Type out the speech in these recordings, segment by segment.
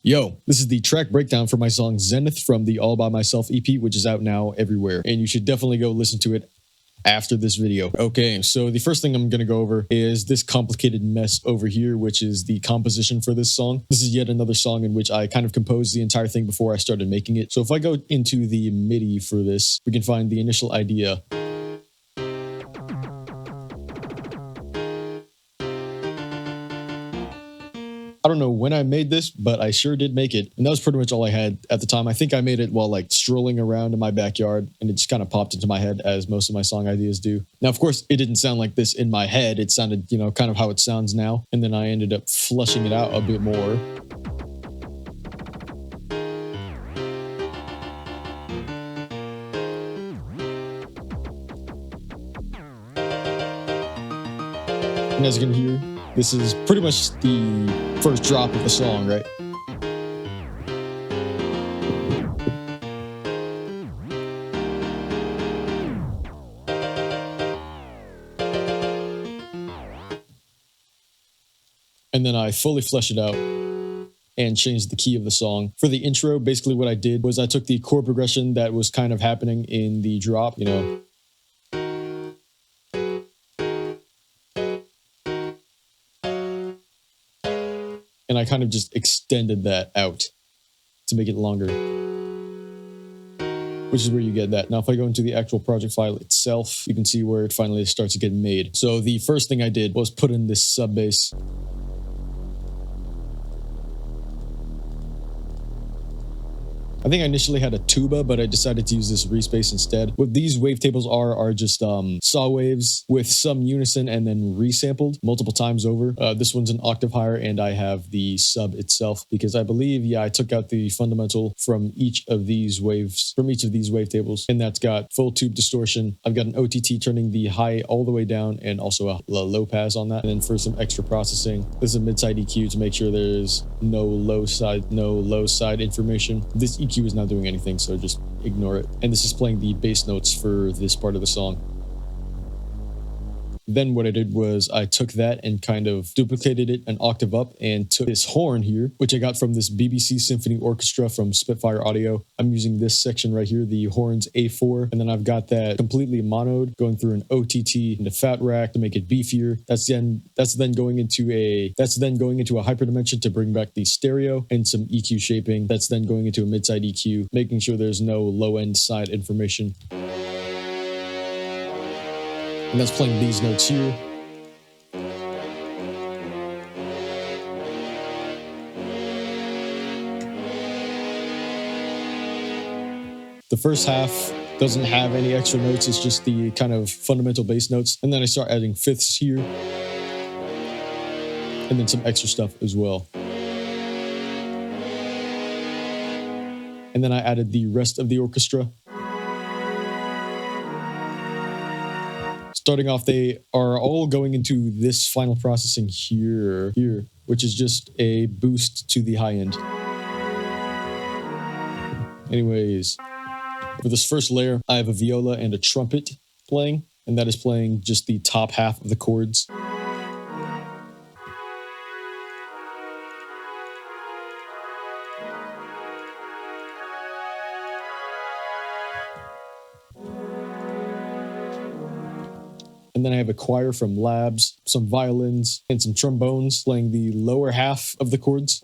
Yo, this is the track breakdown for my song Zenith from the All By Myself EP, which is out now everywhere. And you should definitely go listen to it after this video. Okay, so the first thing I'm going to go over is this complicated mess over here, which is the composition for this song. This is yet another song in which I kind of composed the entire thing before I started making it. So if I go into the MIDI for this, we can find the initial idea. I don't know when I made this, but I sure did make it. And that was pretty much all I had at the time. I think I made it while like strolling around in my backyard, and it just kind of popped into my head as most of my song ideas do. Now, of course, it didn't sound like this in my head. It sounded, kind of how it sounds now. And then I ended up flushing it out a bit more. And as you can hear, this is pretty much the first drop of the song, right? And then I fully flesh it out and changed the key of the song. For the intro, basically what I did was I took the chord progression that was kind of happening in the drop, and I kind of just extended that out to make it longer, which is where you get that. Now, if I go into the actual project file itself, you can see where it finally starts to get made. So the first thing I did was put in this sub bass. I think I initially had a tuba, but I decided to use this respace instead. What these wavetables are just saw waves with some unison and then resampled multiple times over. This one's an octave higher, and I have the sub itself because I believe, I took out the fundamental from each of these wavetables, and that's got full tube distortion. I've got an OTT turning the high all the way down and also a low pass on that. And then for some extra processing, this is a mid-side EQ to make sure there's no low side information. This EQ is not doing anything, so just ignore it. And this is playing the bass notes for this part of the song. Then what I did was I took that and kind of duplicated it an octave up and took this horn here, which I got from this BBC Symphony Orchestra from Spitfire Audio. I'm using this section right here, the horns A4, and then I've got that completely monoed going through an OTT into fat rack to make it beefier. That's then going into a hyperdimension to bring back the stereo and some EQ shaping. That's then going into a mid-side EQ, making sure there's no low-end side information. And that's playing these notes here. The first half doesn't have any extra notes. It's just the kind of fundamental bass notes. And then I start adding fifths here. And then some extra stuff as well. And then I added the rest of the orchestra. Starting off, they are all going into this final processing here, which is just a boost to the high end. Anyways, for this first layer, I have a viola and a trumpet playing, and that is playing just the top half of the chords. And then I have a choir from Labs, some violins, and some trombones playing the lower half of the chords.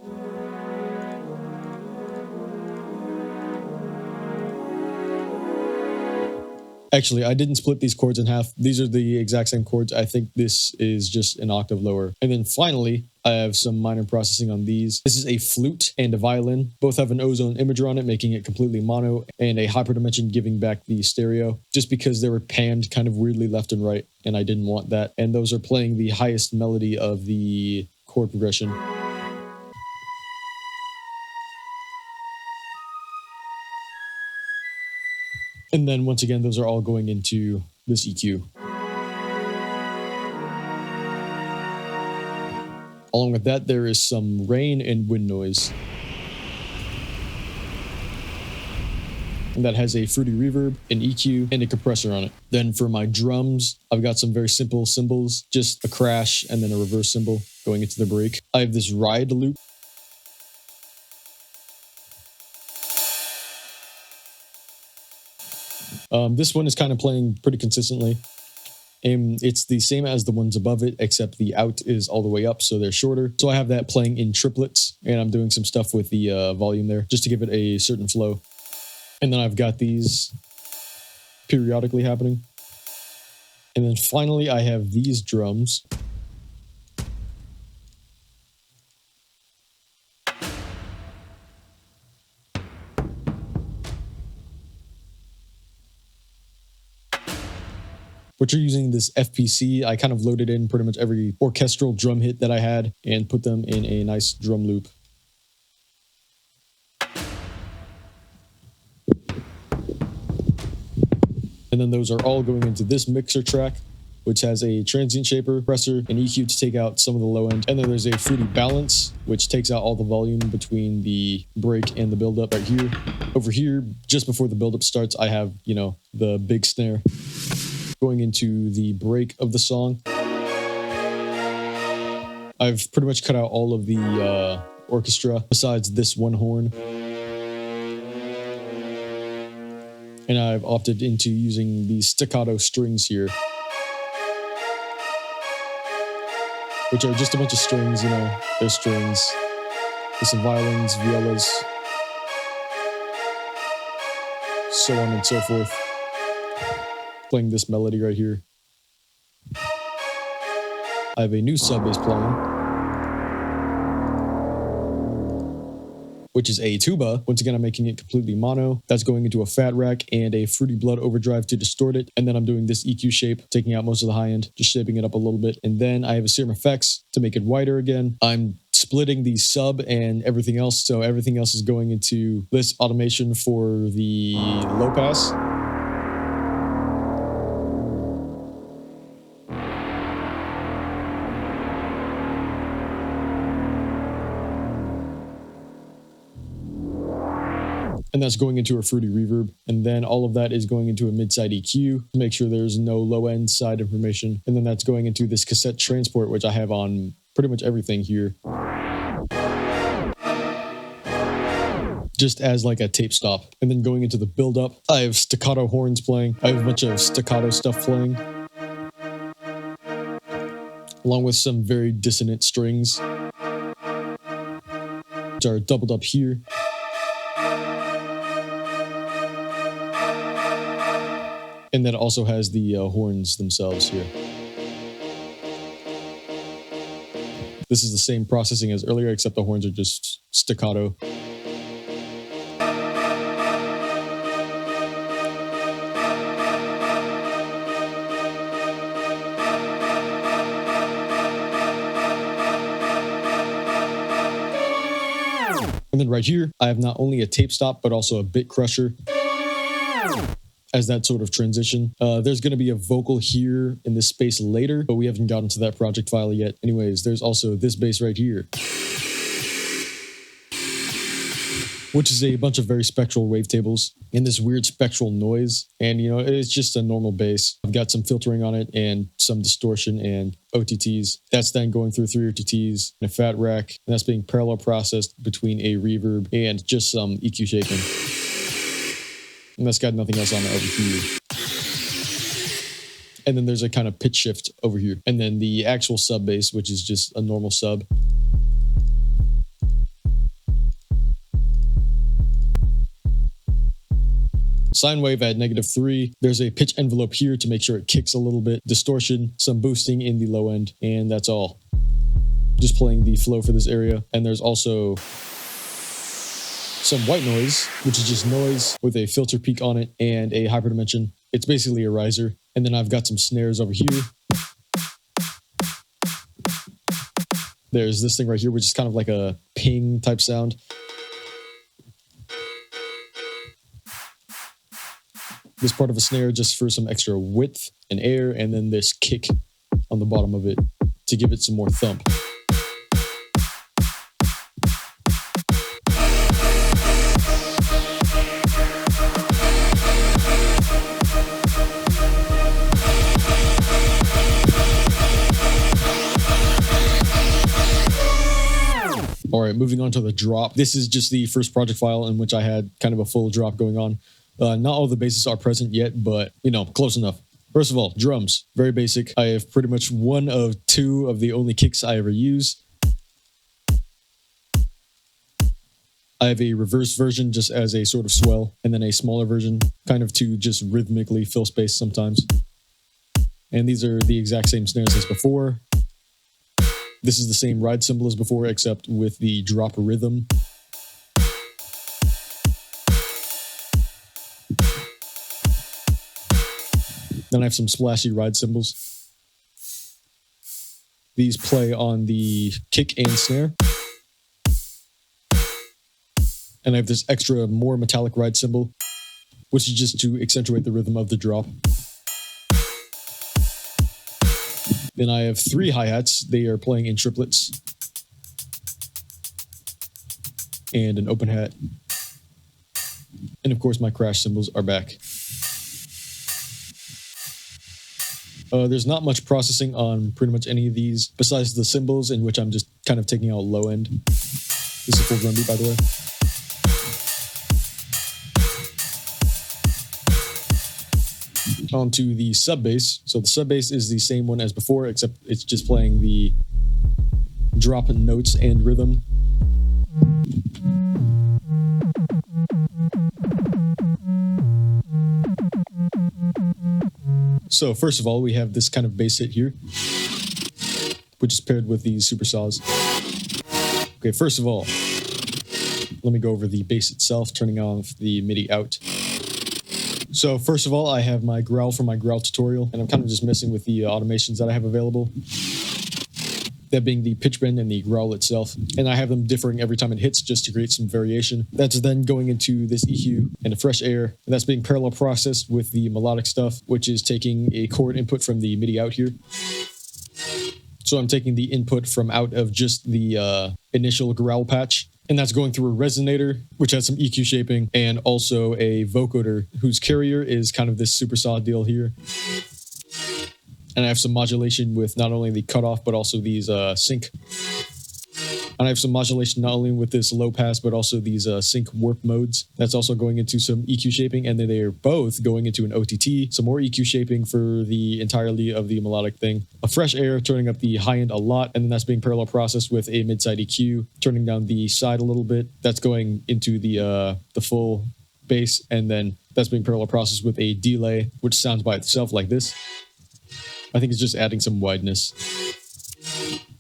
Actually, I didn't split these chords in half. These are the exact same chords. I think this is just an octave lower. And then finally, I have some minor processing on these. This is a flute and a violin. Both have an ozone imager on it, making it completely mono, and a hyperdimension giving back the stereo, just because they were panned kind of weirdly left and right, and I didn't want that. And those are playing the highest melody of the chord progression. And then once again, those are all going into this EQ. Along with that, there is some rain and wind noise. And that has a fruity reverb, an EQ, and a compressor on it. Then for my drums, I've got some very simple cymbals, just a crash and then a reverse cymbal going into the break. I have this ride loop. This one is kind of playing pretty consistently. And it's the same as the ones above it, except the out is all the way up, so they're shorter. So I have that playing in triplets, and I'm doing some stuff with the volume there, just to give it a certain flow. And then I've got these periodically happening. And then finally, I have these drums. Which are using this FPC. I kind of loaded in pretty much every orchestral drum hit that I had and put them in a nice drum loop. And then those are all going into this mixer track, which has a transient shaper, compressor, and EQ to take out some of the low end. And then there's a fruity balance, which takes out all the volume between the break and the buildup right here. Over here, just before the buildup starts, I have, you know, the big snare. Going into the break of the song, I've pretty much cut out all of the orchestra besides this one horn. And I've opted into using these staccato strings here, which are just a bunch of strings, you know, they're strings. There's some violins, violas, so on and so forth. Playing this melody right here. I have a new sub bass playing, which is a tuba. Once again, I'm making it completely mono. That's going into a fat rack and a Fruity Blood overdrive to distort it. And then I'm doing this EQ shape, taking out most of the high end, just shaping it up a little bit. And then I have a Serum Effects to make it wider again. I'm splitting the sub and everything else. So everything else is going into this automation for the low pass. And that's going into a fruity reverb. And then all of that is going into a mid-side EQ to make sure there's no low-end side information. And then that's going into this cassette transport, which I have on pretty much everything here, just as like a tape stop. And then going into the build-up, I have staccato horns playing. I have a bunch of staccato stuff playing, along with some very dissonant strings, which are doubled up here. And then it also has the horns themselves here. This is the same processing as earlier, except the horns are just staccato. And then right here, I have not only a tape stop, but also a bit crusher as that sort of transition. There's going to be a vocal here in this space later, but we haven't gotten to that project file yet. Anyways, there's also this bass right here, which is a bunch of very spectral wavetables and this weird spectral noise. And, you know, it's just a normal bass. I've got some filtering on it and some distortion and OTTs. That's then going through 3 OTTs and a fat rack. And that's being parallel processed between a reverb and just some EQ shaping. And that's got nothing else on it over here. And then there's a kind of pitch shift over here. And then the actual sub bass, which is just a normal sub. Sine wave at -3. There's a pitch envelope here to make sure it kicks a little bit. Distortion, some boosting in the low end, and that's all. Just playing the flow for this area. And there's also some white noise, which is just noise with a filter peak on it and a hyperdimension. It's basically a riser. And then I've got some snares over here. There's this thing right here, which is kind of like a ping type sound. This part of a snare just for some extra width and air, and then this kick on the bottom of it to give it some more thump. All right, moving on to the drop. This is just the first project file in which I had kind of a full drop going on. Not all the basses are present yet, but, you know, close enough. First of all, drums. Very basic. I have pretty much one of two of the only kicks I ever use. I have a reverse version just as a sort of swell, and then a smaller version kind of to just rhythmically fill space sometimes. And these are the exact same snares as before. This is the same ride cymbal as before, except with the drop rhythm. Then I have some splashy ride cymbals. These play on the kick and snare. And I have this extra, more metallic ride cymbal, which is just to accentuate the rhythm of the drop. Then I have 3 hi-hats. They are playing in triplets. And an open hat. And of course my crash cymbals are back. There's not much processing on pretty much any of these, besides the cymbals, in which I'm just kind of taking out low end. This is a full drum beat, by the way. Onto the sub bass. So the sub bass is the same one as before, except it's just playing the drop notes and rhythm. So first of all, we have this kind of bass hit here, which is paired with these super saws. Okay, first of all, let me go over the bass itself, turning off the MIDI out. So first of all, I have my growl from my growl tutorial, and I'm kind of just messing with the automations that I have available. That being the pitch bend and the growl itself. And I have them differing every time it hits just to create some variation. That's then going into this EQ and a fresh air. And that's being parallel processed with the melodic stuff, which is taking a chord input from the MIDI out here. So I'm taking the input from out of just the initial growl patch. And that's going through a resonator, which has some EQ shaping, and also a vocoder, whose carrier is kind of this super saw deal here. And I have some modulation with not only the cutoff, but also these sync. And I have some modulation not only with this low pass, but also these sync warp modes. That's also going into some EQ shaping, and then they are both going into an OTT. Some more EQ shaping for the entirety of the melodic thing. A fresh air, turning up the high end a lot, and then that's being parallel processed with a mid-side EQ, turning down the side a little bit. That's going into the full bass, and then that's being parallel processed with a delay, which sounds by itself like this. I think it's just adding some wideness.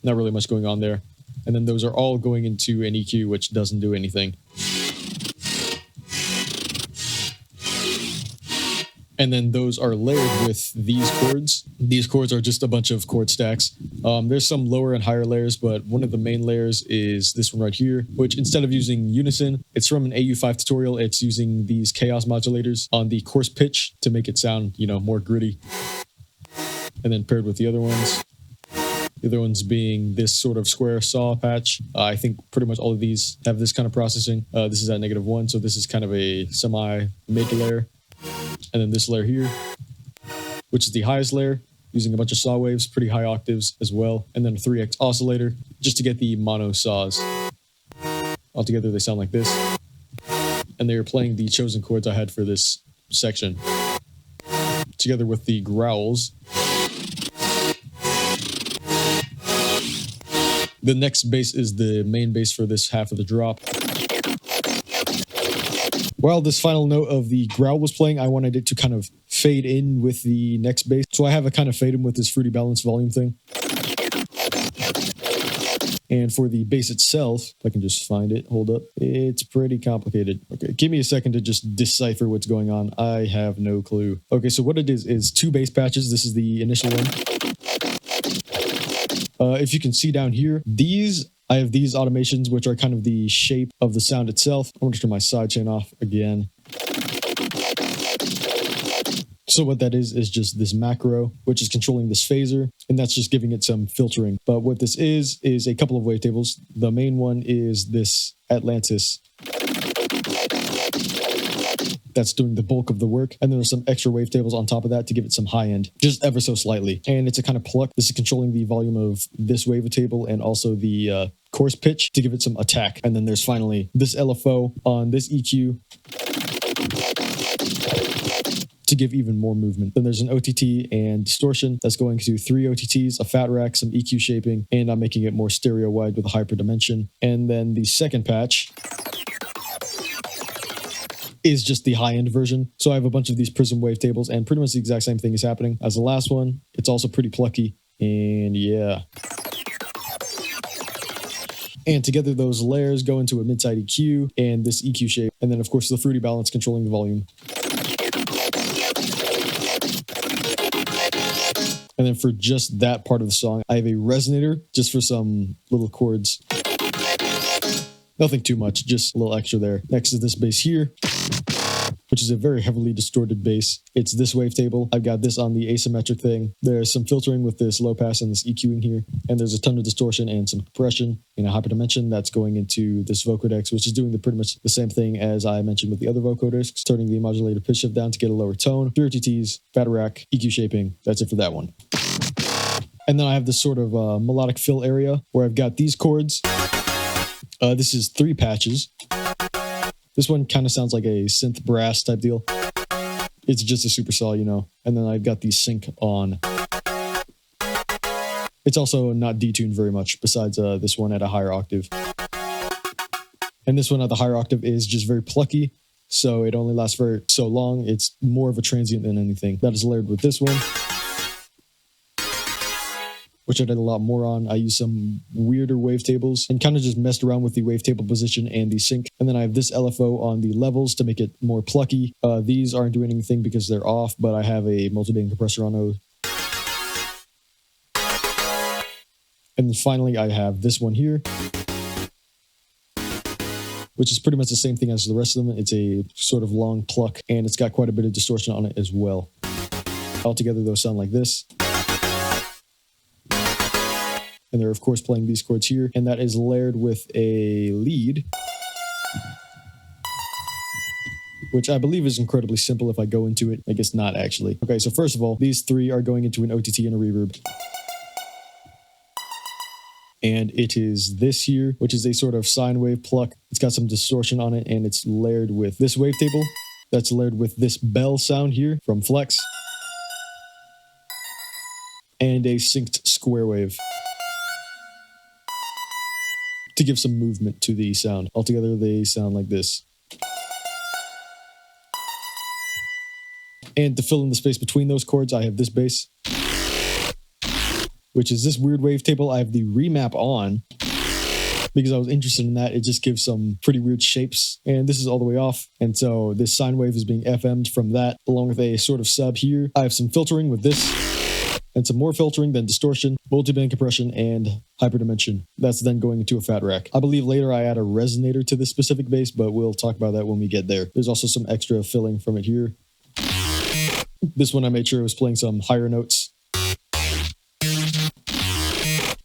Not really much going on there. And then those are all going into an EQ, which doesn't do anything. And then those are layered with these chords. These chords are just a bunch of chord stacks. There's some lower and higher layers, but one of the main layers is this one right here, which instead of using unison, it's from an AU5 tutorial. It's using these chaos modulators on the coarse pitch to make it sound, you know, more gritty. And then paired with the other ones. The other ones being this sort of square saw patch. I think pretty much all of these have this kind of processing. This is at -1, so this is kind of a semi-mid layer. And then this layer here, which is the highest layer, using a bunch of saw waves, pretty high octaves as well. And then a 3x oscillator, just to get the mono saws. Altogether, they sound like this. And they are playing the chosen chords I had for this section, together with the growls. The next bass is the main bass for this half of the drop. While this final note of the growl was playing, I wanted it to kind of fade in with the next bass. So I have it kind of fade in with this fruity balance volume thing. And for the bass itself, if I can just find it, hold up, it's pretty complicated. Okay, give me a second to just decipher what's going on. I have no clue. Okay, so what it is 2 bass patches. This is the initial one. If you can see down here, I have these automations, which are kind of the shape of the sound itself. I'm going to turn my sidechain off again. So what that is just this macro, which is controlling this phaser, and that's just giving it some filtering. But what this is a couple of wavetables. The main one is this Atlantis. That's doing the bulk of the work. And then there's some extra wavetables on top of that to give it some high end, just ever so slightly. And it's a kind of pluck. This is controlling the volume of this wavetable and also the coarse pitch to give it some attack. And then there's finally this LFO on this EQ. to give even more movement. Then there's an OTT and distortion that's going to 3 OTTs, a fat rack, some EQ shaping, and I'm making it more stereo wide with a hyperdimension. And then the second patch is just the high-end version. So I have a bunch of these prism wavetables, and pretty much the exact same thing is happening as the last one. It's also pretty plucky, and yeah. And together those layers go into a mid-side EQ and this EQ shape, and then of course the fruity balance controlling the volume. And then for just that part of the song, I have a resonator just for some little chords. Nothing too much, just a little extra there. Next is this bass here, which is a very heavily distorted bass. It's this wavetable. I've got this on the asymmetric thing. There's some filtering with this low pass and this EQing here. And there's a ton of distortion and some compression in a hyperdimension that's going into this vocodex, which is doing pretty much the same thing as I mentioned with the other vocodiscs, turning the modulator pitch shift down to get a lower tone. 3 OTTs, fat rack, EQ shaping. That's it for that one. And then I have this sort of melodic fill area where I've got these chords. This is 3 patches. This one kind of sounds like a synth brass type deal. It's just a supersaw, you know. And then I've got the sync on. It's also not detuned very much besides this one at a higher octave. And this one at the higher octave is just very plucky. So it only lasts for so long. It's more of a transient than anything. That is layered with this one, which I did a lot more on. I used some weirder wavetables and kind of just messed around with the wavetable position and the sync. And then I have this LFO on the levels to make it more plucky. These aren't doing anything because they're off, but I have a multi-band compressor on those. And then finally, I have this one here, which is pretty much the same thing as the rest of them. It's a sort of long pluck, and it's got quite a bit of distortion on it as well. Altogether, those sound like this. And they're, of course, playing these chords here. And that is layered with a lead, which I believe is incredibly simple if I go into it. I guess not, actually. Okay, so first of all, these 3 are going into an OTT and a reverb. And it is this here, which is a sort of sine wave pluck. It's got some distortion on it, and it's layered with this wavetable. That's layered with this bell sound here from Flex. And a synced square wave to give some movement to the sound. Altogether, they sound like this. And to fill in the space between those chords, I have this bass, which is this weird wavetable. I have the remap on because I was interested in that. It just gives some pretty weird shapes. And this is all the way off. And so this sine wave is being FM'd from that, along with a sort of sub here. I have some filtering with this, and some more filtering, then distortion, multi-band compression, and hyperdimension. That's then going into a fat rack. I believe later I add a resonator to this specific bass, but we'll talk about that when we get there. There's also some extra filling from it here. This one I made sure it was playing some higher notes.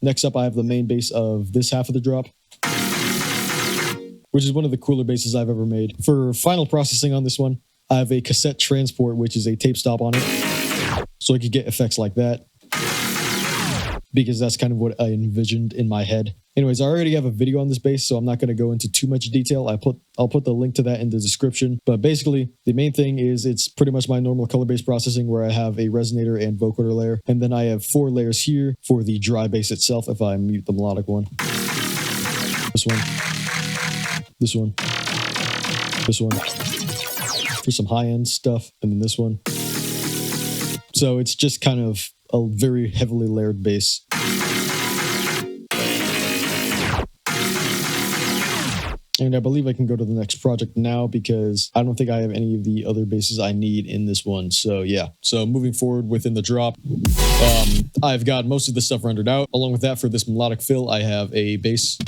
Next up, I have the main bass of this half of the drop, which is one of the cooler basses I've ever made. For final processing on this one, I have a cassette transport, which is a tape stop on it, so I could get effects like that, because that's kind of what I envisioned in my head. Anyways, I already have a video on this bass, so I'm not going to go into too much detail. I'll put the link to that in the description. But basically, the main thing is it's pretty much my normal color bass processing where I have a resonator and vocoder layer. And then I have 4 layers here for the dry bass itself if I mute the melodic one. This one. This one. This one. For some high-end stuff. And then this one. So it's just kind of a very heavily layered bass. And I believe I can go to the next project now because I don't think I have any of the other basses I need in this one. So yeah, so moving forward within the drop, I've got most of the stuff rendered out. Along with that, for this melodic fill, I have a bass,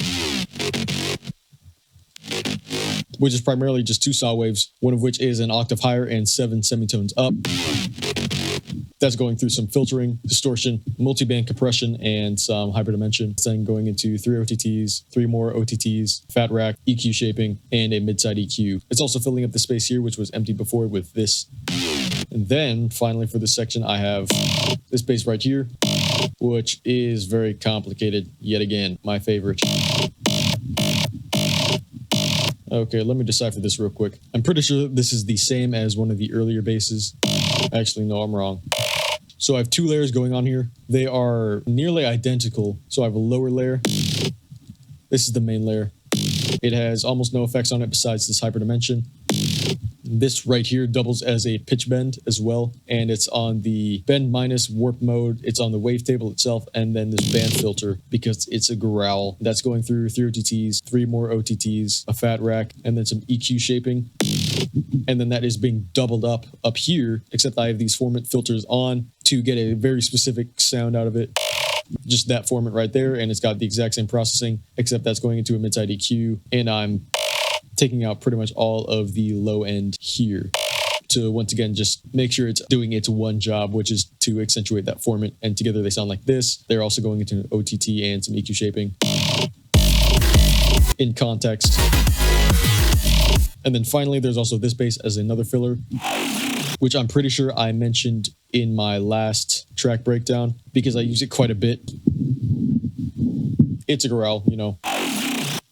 which is primarily just 2 saw waves, one of which is an octave higher and 7 semitones up. That's going through some filtering, distortion, multi-band compression, and some hyperdimension. It's then going into 3 OTTs, 3 more OTTs, fat rack, EQ shaping, and a mid-side EQ. It's also filling up the space here, which was empty before, with this. And then, finally, for this section, I have this bass right here, which is very complicated, yet again, my favorite. Okay, let me decipher this real quick. I'm pretty sure this is the same as one of the earlier basses. Actually, no, I'm wrong. So I have 2 layers going on here. They are nearly identical. So I have a lower layer. This is the main layer. It has almost no effects on it besides this hyperdimension. This right here doubles as a pitch bend as well, and it's on the bend minus warp mode. It's on the wavetable itself, and then this band filter because it's a growl that's going through 3 OTTs, 3 more OTTs, a fat rack, and then some EQ shaping. And then that is being doubled up here, except I have these formant filters on to get a very specific sound out of it. Just that formant right there, and it's got the exact same processing, except that's going into a mid-side EQ, and I'm taking out pretty much all of the low end here to once again just make sure it's doing its one job, which is to accentuate that formant, and together they sound like this. They're also going into an OTT and some EQ shaping in context. And then finally there's also this bass as another filler, which I'm pretty sure I mentioned in my last track breakdown because I use it quite a bit. It's a growl, you know.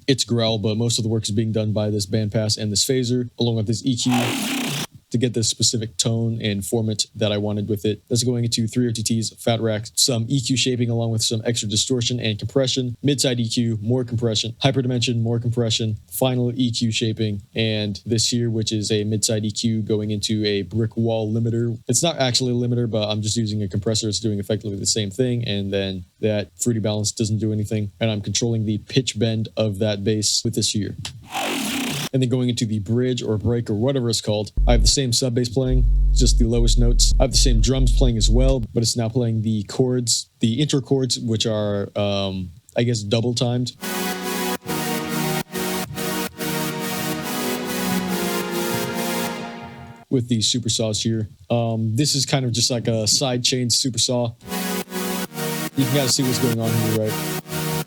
It's growl, but most of the work is being done by this bandpass and this phaser, along with this EQ to get this specific tone and format that I wanted with it. That's going into 3 OTTs, fat rack, some EQ shaping along with some extra distortion and compression, mid-side EQ, more compression, hyperdimension, more compression, final EQ shaping, and this here, which is a mid-side EQ going into a brick wall limiter. It's not actually a limiter, but I'm just using a compressor. It's doing effectively the same thing, and then that fruity balance doesn't do anything, and I'm controlling the pitch bend of that bass with this here. And then going into the bridge or break or whatever it's called, I have the same sub bass playing, just the lowest notes. I have the same drums playing as well, but it's now playing the chords, the intro chords, which are, I guess, double timed. With these super saws here. This is kind of just like a side chain super saw. You can kind of see what's going on here, right?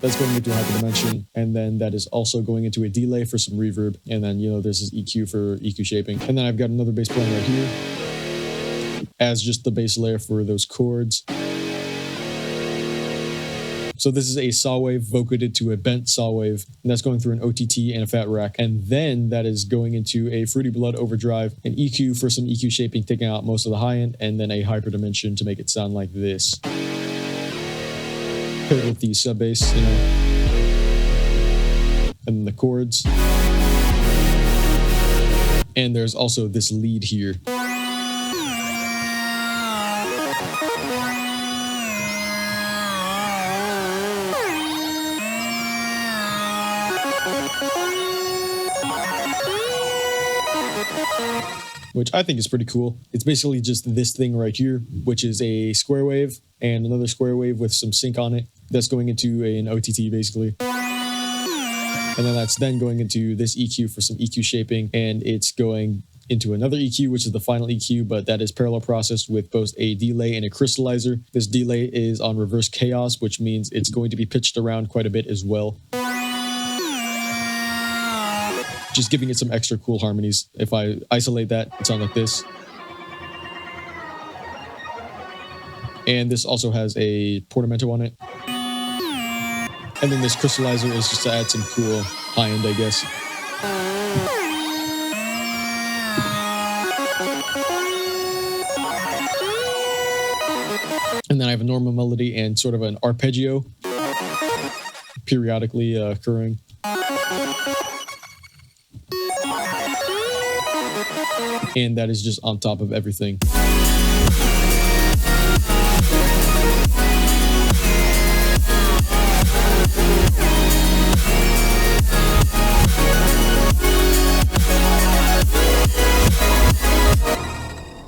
That's going into a hyperdimension, and then that is also going into a delay for some reverb, and then, you know, there's this EQ for EQ shaping. And then I've got another bass playing right here as just the bass layer for those chords. So this is a saw wave vocoder to a bent saw wave, and that's going through an OTT and a fat rack. And then that is going into a Fruity Blood overdrive, an EQ for some EQ shaping, taking out most of the high end, and then a hyperdimension to make it sound like this. Paired with the sub bass, you know, and then the chords. And there's also this lead here. Which I think is pretty cool. It's basically just this thing right here, which is a square wave and another square wave with some sync on it. That's going into an OTT basically. And then that's then going into this EQ for some EQ shaping, and it's going into another EQ, which is the final EQ, but that is parallel processed with both a delay and a crystallizer. This delay is on reverse chaos, which means it's going to be pitched around quite a bit as well. Just giving it some extra cool harmonies. If I isolate that, it sounds like this. And this also has a portamento on it. And then this crystallizer is just to add some cool high end, I guess. And then I have a normal melody and sort of an arpeggio periodically occurring. And that is just on top of everything.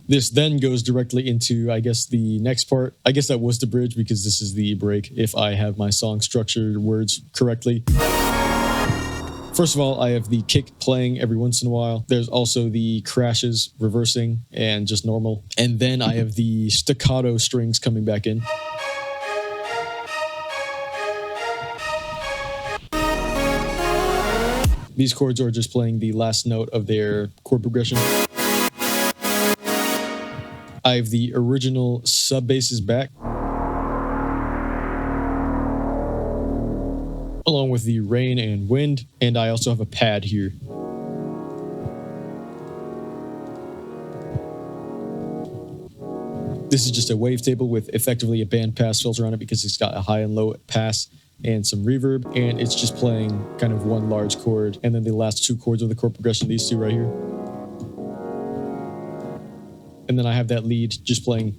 This then goes directly into, I guess, the next part. I guess that was the bridge because this is the break, if I have my song structured words correctly. First of all, I have the kick playing every once in a while. There's also the crashes, reversing, and just normal. And then I have the staccato strings coming back in. These chords are just playing the last note of their chord progression. I have the original sub basses back, along with the rain and wind, and I also have a pad here. This is just a wavetable with effectively a band pass filter on it because it's got a high and low pass and some reverb, and it's just playing kind of one large chord and then the last two chords of the chord progression, these two right here. And then I have that lead just playing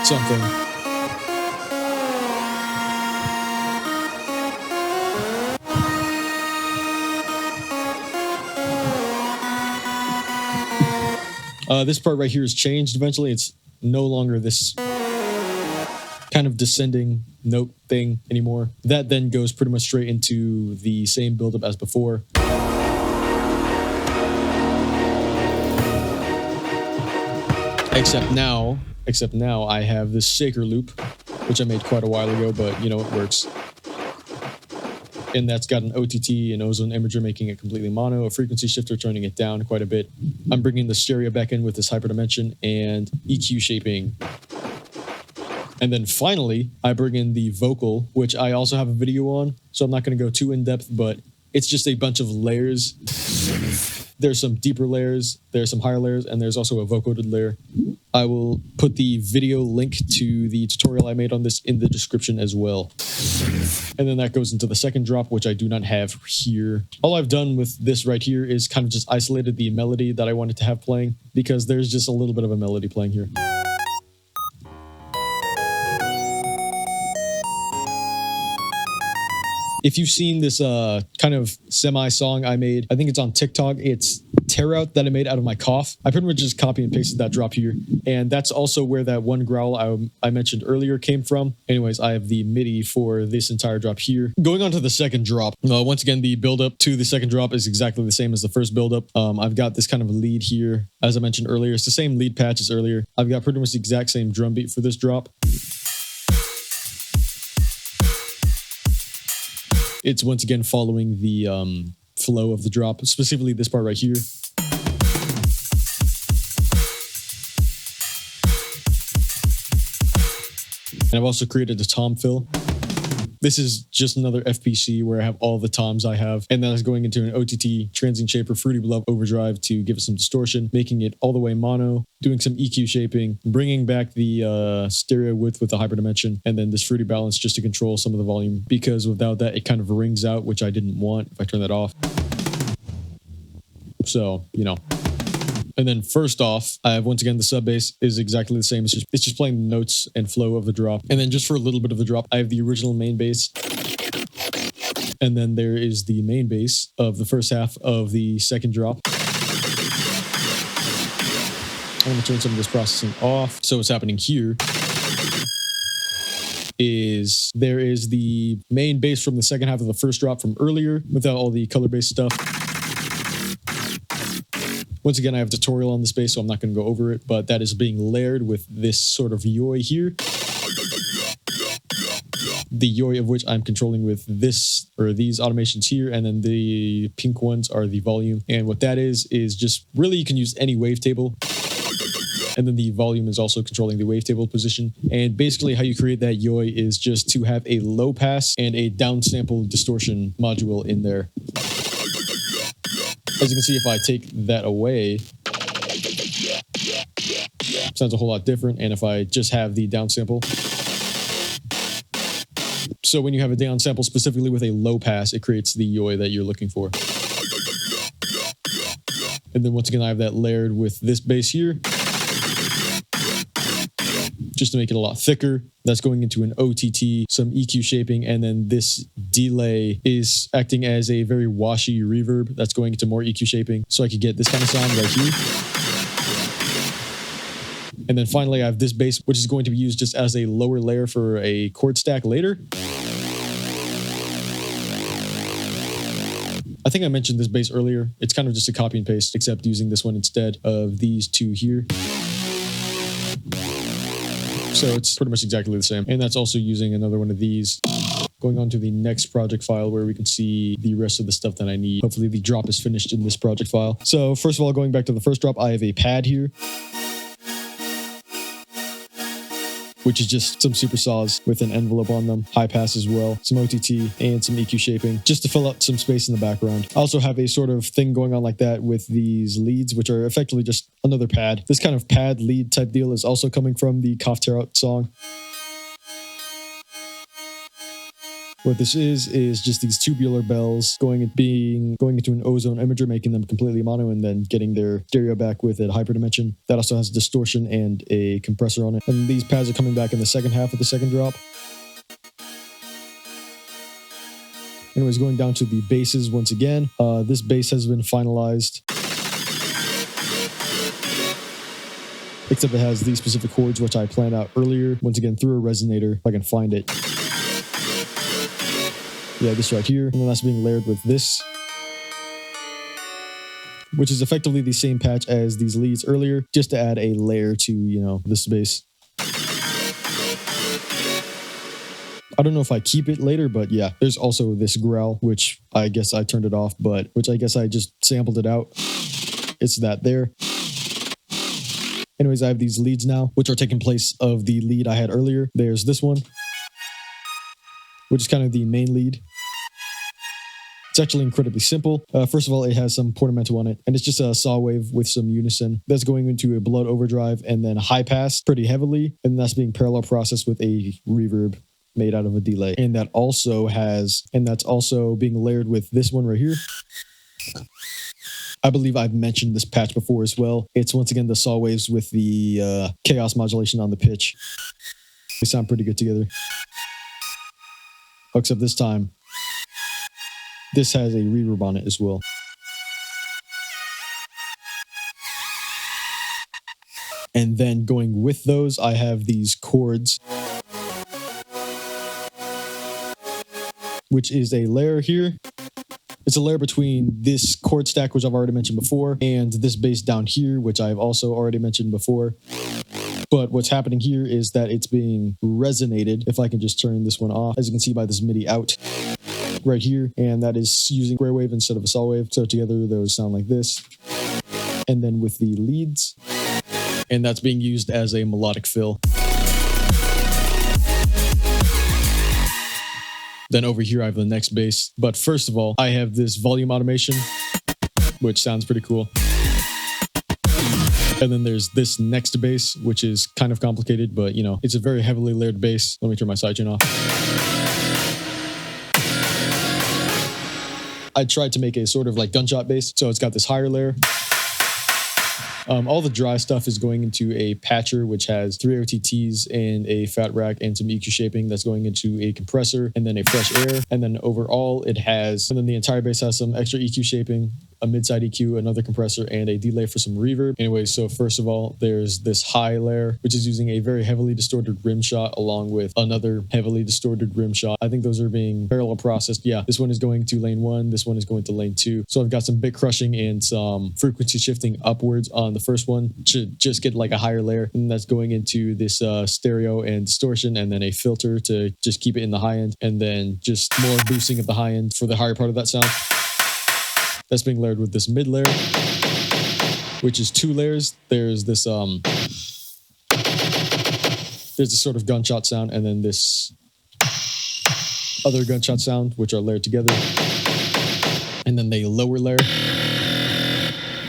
something. This part right here is changed eventually. It's no longer this kind of descending note thing anymore. That then goes pretty much straight into the same buildup as before. Except now I have this shaker loop, which I made quite a while ago, but you know, it works. And that's got an OTT and ozone imager, making it completely mono, a frequency shifter, turning it down quite a bit. I'm bringing the stereo back in with this hyperdimension and EQ shaping. And then finally, I bring in the vocal, which I also have a video on, so I'm not going to go too in depth, but it's just a bunch of layers. There's some deeper layers, there's some higher layers, and there's also a vocoded layer. I will put the video link to the tutorial I made on this in the description as well. And then that goes into the second drop, which I do not have here. All I've done with this right here is kind of just isolated the melody that I wanted to have playing, because there's just a little bit of a melody playing here. If you've seen this kind of semi-song I made, I think it's on TikTok. It's Tear Out that I made out of my cough. I pretty much just copy and pasted that drop here. And that's also where that one growl I mentioned earlier came from. Anyways, I have the MIDI for this entire drop here. Going on to the second drop. Once again, the build-up to the second drop is exactly the same as the first build-up. I've got this kind of lead here. As I mentioned earlier, it's the same lead patch as earlier. I've got pretty much the exact same drum beat for this drop. It's once again following the flow of the drop, specifically this part right here. And I've also created a tom fill. This is just another FPC where I have all the toms I have, and then it's going into an OTT transient shaper Fruity Love overdrive to give it some distortion, making it all the way mono, doing some EQ shaping, bringing back the stereo width with the hyperdimension, and then this Fruity Balance just to control some of the volume, because without that it kind of rings out, which I didn't want if I turn that off. So, you know. And then first off, I have once again the sub bass is exactly the same. It's just playing the notes and flow of the drop. And then just for a little bit of the drop, I have the original main bass. And then there is the main bass of the first half of the second drop. I'm going to turn some of this processing off. So what's happening here is there is the main bass from the second half of the first drop from earlier without all the color-based stuff. Once again, I have a tutorial on this bass, so I'm not going to go over it, but that is being layered with this sort of yoi here. The yoi of which I'm controlling with this, or these automations here, and then the pink ones are the volume. And what that is just really you can use any wavetable. And then the volume is also controlling the wavetable position. And basically how you create that yoi is just to have a low pass and a downsample distortion module in there. As you can see, if I take that away, it sounds a whole lot different. And if I just have the downsample. So when you have a downsample specifically with a low pass, it creates the yoi that you're looking for. And then once again, I have that layered with this bass here, just to make it a lot thicker. That's going into an OTT, some EQ shaping, and then this delay is acting as a very washy reverb that's going into more EQ shaping, so I could get this kind of sound right here. And then finally, I have this bass, which is going to be used just as a lower layer for a chord stack later. I think I mentioned this bass earlier. It's kind of just a copy and paste, except using this one instead of these two here. So it's pretty much exactly the same. And that's also using another one of these. Going on to the next project file where we can see the rest of the stuff that I need. Hopefully the drop is finished in this project file. So first of all, going back to the first drop, I have a pad here. which is just some super saws with an envelope on them, high pass as well, some OTT, and some EQ shaping, just to fill out some space in the background. I also have a sort of thing going on like that with these leads, which are effectively just another pad. This kind of pad lead type deal is also coming from the Cough Tear Out song. What this is just these tubular bells going into an ozone imager, making them completely mono, and then getting their stereo back with a hyperdimension. That also has distortion and a compressor on it. And these pads are coming back in the second half of the second drop. Anyways, going down to the basses once again. This bass has been finalized, except it has these specific chords, which I planned out earlier, once again through a resonator, if I can find it. Yeah, this right here, and then that's being layered with this, which is effectively the same patch as these leads earlier, just to add a layer to, you know, this bass. I don't know if I keep it later, but yeah, there's also this growl, which I guess I turned it off, but which I guess I just sampled it out. It's that there. Anyways, I have these leads now, which are taking place of the lead I had earlier. There's this one, which is kind of the main lead. It's actually incredibly simple. First of all, it has some portamento on it, and it's just a saw wave with some unison that's going into a blood overdrive and then high pass pretty heavily, and that's being parallel processed with a reverb made out of a delay. And that's also being layered with this one right here. I believe I've mentioned this patch before as well. It's once again the saw waves with the chaos modulation on the pitch. They sound pretty good together. Except this time, this has a reverb on it as well. And then going with those, I have these chords, which is a layer here. It's a layer between this chord stack, which I've already mentioned before, and this bass down here, which I've also already mentioned before. But what's happening here is that it's being resonated, if I can just turn this one off, as you can see by this MIDI out right here, and that is using square wave instead of a saw wave. So together those sound like this. And then with the leads, and that's being used as a melodic fill. Then over here I have the next bass. But first of all, I have this volume automation, which sounds pretty cool. And then there's this next bass, which is kind of complicated, but you know, it's a very heavily layered bass. Let me turn my sidechain off. I tried to make a sort of like gunshot bass, so it's got this higher layer. All the dry stuff is going into a patcher, which has 3 OTTs and a fat rack and some EQ shaping that's going into a compressor and then a fresh air. And then overall it has, and then the entire bass has some extra EQ shaping, a mid-side EQ, another compressor, and a delay for some reverb. Anyway, so first of all, there's this high layer, which is using a very heavily distorted rim shot along with another heavily distorted rim shot. I think those are being parallel processed. Yeah, this one is going to lane 1, this one is going to lane 2. So I've got some bit crushing and some frequency shifting upwards on the first one to just get like a higher layer. And that's going into this stereo and distortion, and then a filter to just keep it in the high end, and then just more boosting of the high end for the higher part of that sound. That's being layered with this mid layer, which is 2 layers. There's this sort of gunshot sound, and then this other gunshot sound, which are layered together. And then the lower layer.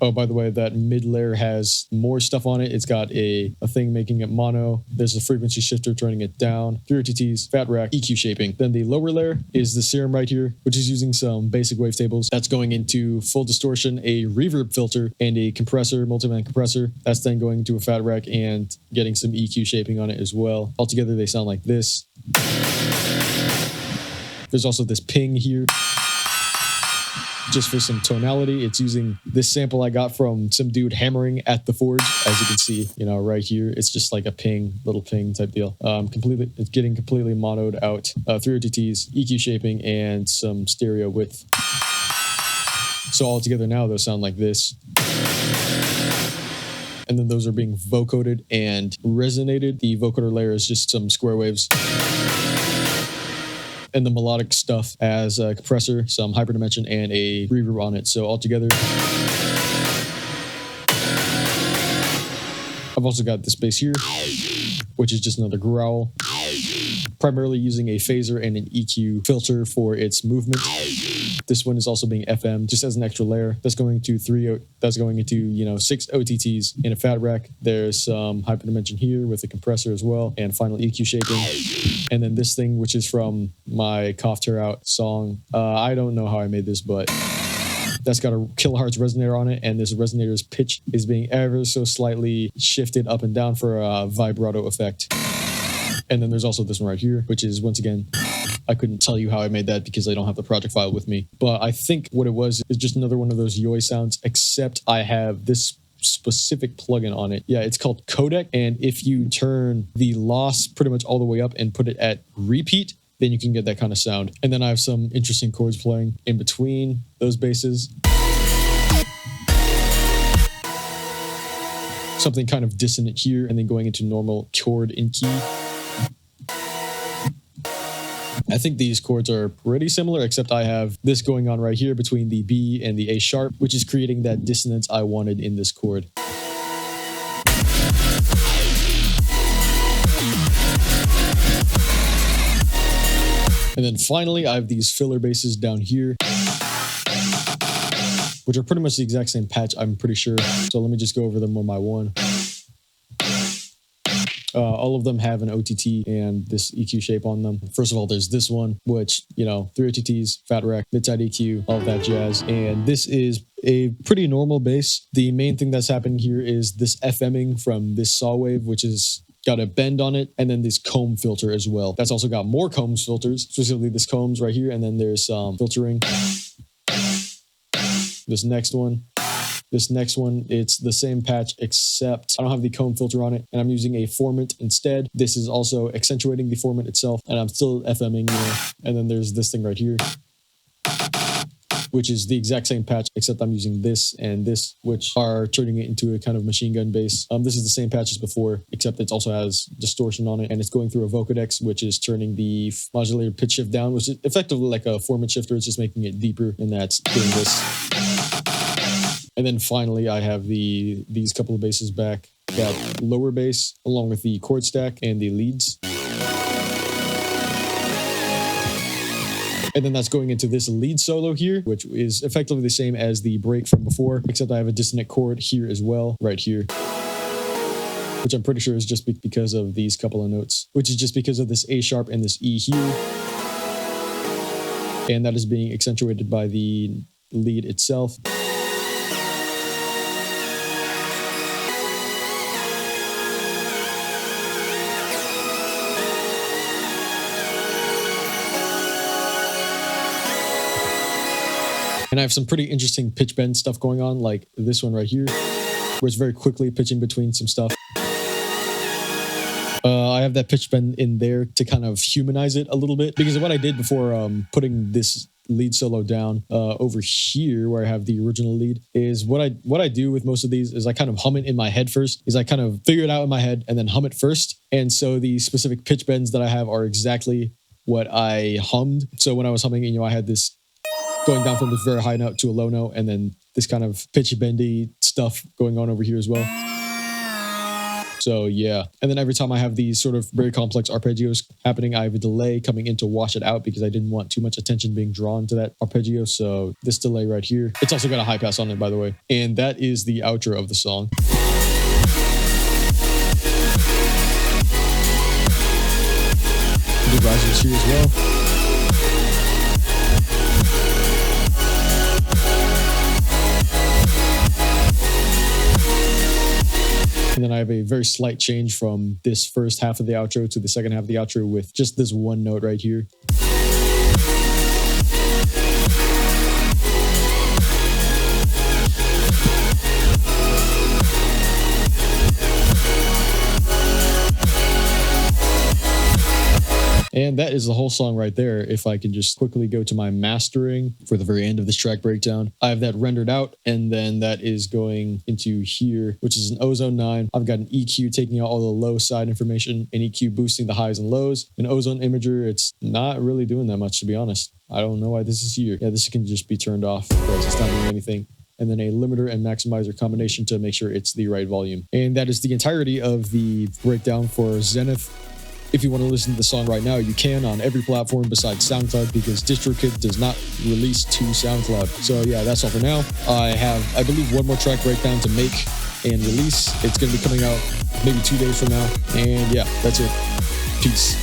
Oh, by the way, that mid layer has more stuff on it. It's got a thing making it mono. There's a frequency shifter turning it down, 3 OTTs, fat rack, EQ shaping. Then the lower layer is the serum right here, which is using some basic wavetables. That's going into full distortion, a reverb filter, and a compressor, multi-band compressor. That's then going into a fat rack and getting some EQ shaping on it as well. Altogether, they sound like this. There's also this ping here, just for some tonality. It's using this sample I got from some dude hammering at the forge. As you can see, you know, right here, it's just like a ping, little ping type deal. It's getting completely monoed out. 3 OTTs, EQ shaping, and some stereo width. So all together now, those sound like this. And then those are being vocoded and resonated. The vocoder layer is just some square waves. And the melodic stuff as a compressor, some hyperdimension, and a reverb on it. So altogether, I've also got this bass here, which is just another growl. Primarily using a phaser and an EQ filter for its movement. This one is also being FM just as an extra layer. That's going to 6 OTTs in a fat rack. There's some hyperdimension here with a compressor as well, and final EQ shaping. And then this thing, which is from my Cough Tear Out song. I don't know how I made this, but that's got a kilohertz resonator on it, and this resonator's pitch is being ever so slightly shifted up and down for a vibrato effect. And then there's also this one right here, which is, once again, I couldn't tell you how I made that because I don't have the project file with me. But I think what it was is just another one of those Yoi sounds, except I have this specific plugin on it. Yeah, it's called Codec. And if you turn the loss pretty much all the way up and put it at repeat, then you can get that kind of sound. And then I have some interesting chords playing in between those basses. Something kind of dissonant here, and then going into normal chord in key. I think these chords are pretty similar, except I have this going on right here between the B and the A sharp, which is creating that dissonance I wanted in this chord. And then finally, I have these filler basses down here, which are pretty much the exact same patch, I'm pretty sure. So let me just go over them one by one. All of them have an OTT and this EQ shape on them. First of all, there's this one, which, 3 OTTs, fat rack, mid-side EQ, all of that jazz. And this is a pretty normal bass. The main thing that's happening here is this FMing from this saw wave, which is got a bend on it, and then this comb filter as well. That's also got more combs filters, specifically this combs right here, and then there's filtering. This next one, it's the same patch, except I don't have the comb filter on it, and I'm using a formant instead. This is also accentuating the formant itself, and I'm still FMing, And then there's this thing right here, which is the exact same patch, except I'm using this and this, which are turning it into a kind of machine gun bass. This is the same patch as before, except it also has distortion on it, and it's going through a vocodex, which is turning the modulator pitch shift down, which is effectively like a formant shifter. It's just making it deeper, and that's doing this. And then finally, I have these couple of basses back. Got lower bass, along with the chord stack and the leads. And then that's going into this lead solo here, which is effectively the same as the break from before, except I have a dissonant chord here as well, right here. Which I'm pretty sure is just because of these couple of notes, which is just because of this A sharp and this E here. And that is being accentuated by the lead itself. And I have some pretty interesting pitch bend stuff going on, like this one right here, where it's very quickly pitching between some stuff. I have that pitch bend in there to kind of humanize it a little bit, because of what I did before putting this lead solo down over here, where I have the original lead, is what I do with most of these is I kind of hum it in my head first, is I kind of figure it out in my head and then hum it first. And so the specific pitch bends that I have are exactly what I hummed. So when I was humming, I had this going down from this very high note to a low note, and then this kind of pitchy bendy stuff going on over here as well. So yeah, and then every time I have these sort of very complex arpeggios happening, I have a delay coming in to wash it out because I didn't want too much attention being drawn to that arpeggio. So this delay right here, it's also got a high pass on it, by the way. And that is the outro of the song. The risers here as well. And then I have a very slight change from this first half of the outro to the second half of the outro with just this one note right here. And that is the whole song right there. If I can just quickly go to my mastering for the very end of this track breakdown, I have that rendered out, and then that is going into here, which is an Ozone 9. I've got an EQ taking out all the low side information, an EQ boosting the highs and lows. An Ozone Imager, it's not really doing that much, to be honest. I don't know why this is here. Yeah, this can just be turned off because it's not doing anything. and then a limiter and maximizer combination to make sure it's the right volume. And that is the entirety of the breakdown for Zenith. If you want to listen to the song right now, you can on every platform besides SoundCloud, because DistroKid does not release to SoundCloud. So yeah, that's all for now. I have, I believe, one more track breakdown to make and release. It's going to be coming out maybe 2 days from now. And yeah, that's it. Peace.